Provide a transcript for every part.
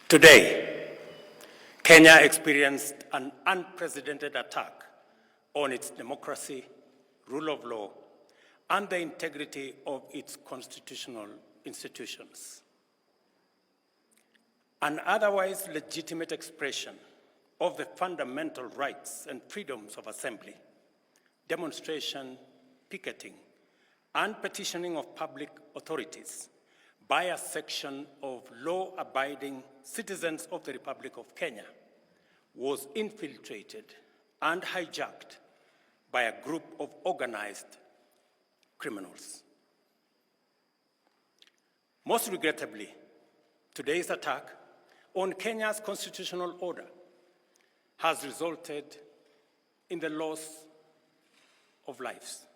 Today, Kenya experienced an unprecedented attack on its democracy, rule of law, and the integrity of its constitutional institutions. An otherwise legitimate expression of the fundamental rights and freedoms of assembly, demonstration, picketing, and petitioning of public authorities by a section of law-abiding citizens of the Republic of Kenya was infiltrated and hijacked by a group of organized criminals. Most regrettably, today's attack on Kenya's constitutional order has resulted in the loss of lives,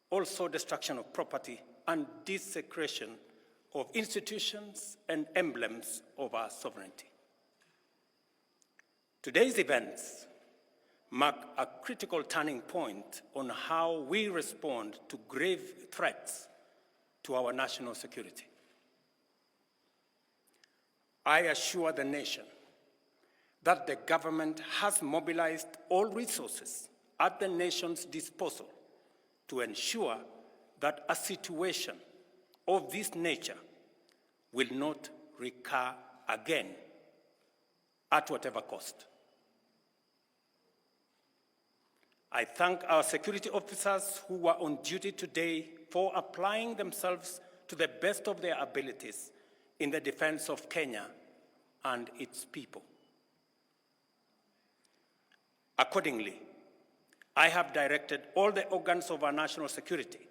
also destruction of property and desecration of institutions and emblems of our sovereignty. Today's events mark a critical turning point on how we respond to grave threats to our national security. I assure the nation that the government has mobilized all resources at the nation's disposal to ensure that a situation of this nature will not recur again at whatever cost. I thank our security officers who were on duty today for applying themselves to the best of their abilities in the defense of Kenya and its people. Accordingly, I have directed all the organs of our national security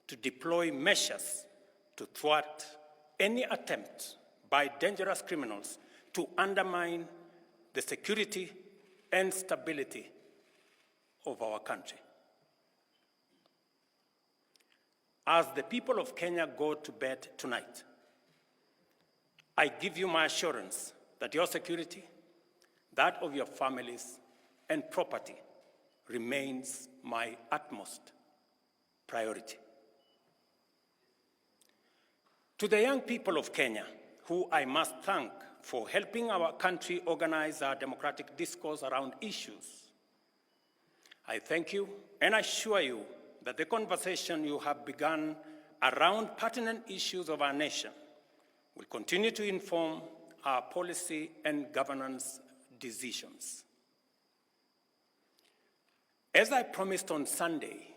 to deploy measures to thwart any attempt by dangerous criminals to undermine the security and stability of our country. As the people of Kenya go to bed tonight, I give you my assurance that your security, that of your families and property, remains my utmost priority. To the young people of Kenya, who I must thank for helping our country organize our democratic discourse around issues, I thank you and assure you that the conversation you have begun around pertinent issues of our nation will continue to inform our policy and governance decisions. As I promised on Sunday,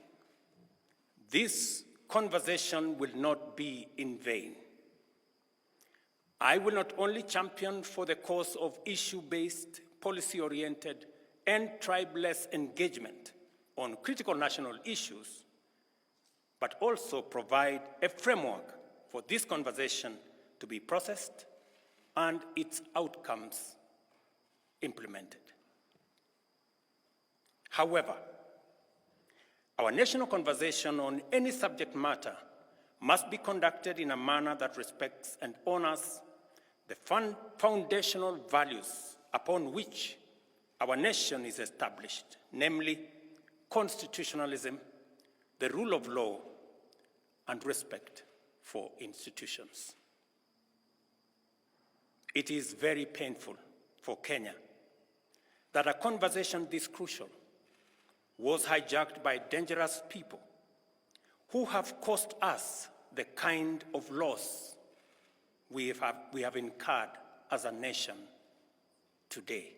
this conversation will not be in vain. I will not only champion for the cause of issue-based, policy-oriented, and tribeless engagement on critical national issues, but also provide a framework for this conversation to be processed and its outcomes implemented. However, our national conversation on any subject matter must be conducted in a manner that respects and honors the foundational values upon which our nation is established, namely constitutionalism, the rule of law, and respect for institutions. It is very painful for Kenya that a conversation this crucial was hijacked by dangerous people who have caused us the kind of loss we have incurred as a nation today.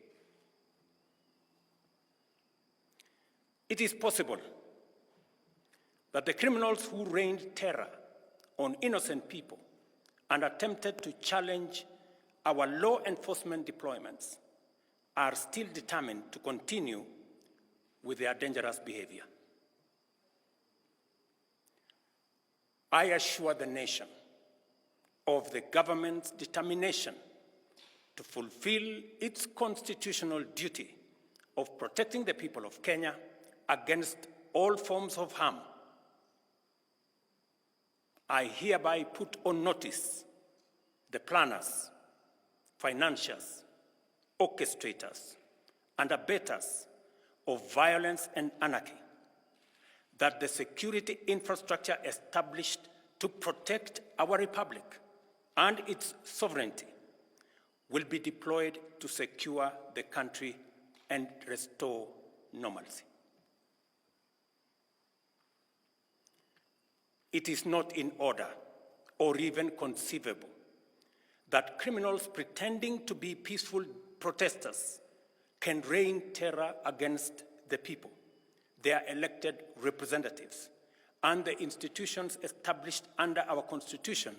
It is possible that the criminals who rained terror on innocent people and attempted to challenge our law enforcement deployments are still determined to continue with their dangerous behavior. I assure the nation of the government's determination to fulfill its constitutional duty of protecting the people of Kenya against all forms of harm. I hereby put on notice the planners, financiers, orchestrators, and abettors of violence and anarchy that the security infrastructure established to protect our republic and its sovereignty will be deployed to secure the country and restore normalcy. It is not in order or even conceivable that criminals pretending to be peaceful protesters can rain terror against the people, their elected representatives, and the institutions established under our Constitution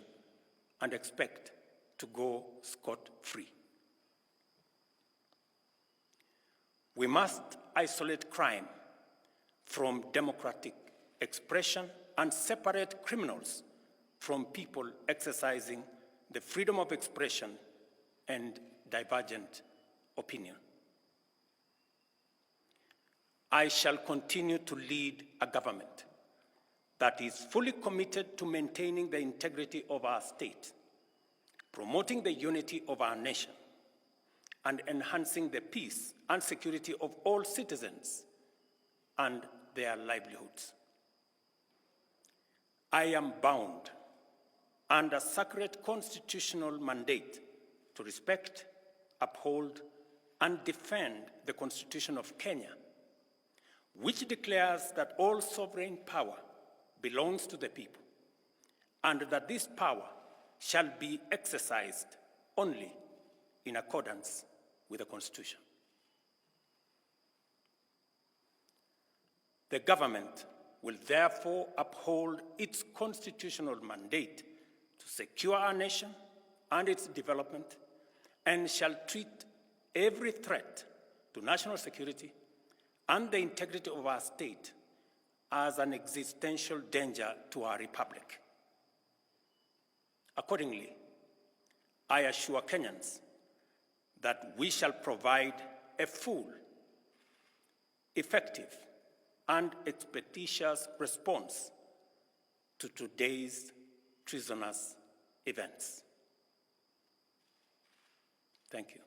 and expect to go scot-free. We must isolate crime from democratic expression and separate criminals from people exercising the freedom of expression and divergent opinion. I shall continue to lead a government that is fully committed to maintaining the integrity of our state, promoting the unity of our nation, and enhancing the peace and security of all citizens and their livelihoods. I am bound under sacred constitutional mandate to respect, uphold, and defend the Constitution of Kenya, which declares that all sovereign power belongs to the people, and that this power shall be exercised only in accordance with the Constitution. The government will therefore uphold its constitutional mandate to secure our nation and its development, and shall treat every threat to national security and the integrity of our state as an existential danger to our republic. Accordingly, I assure Kenyans that we shall provide a full, effective, and expeditious response to today's treasonous events. Thank you.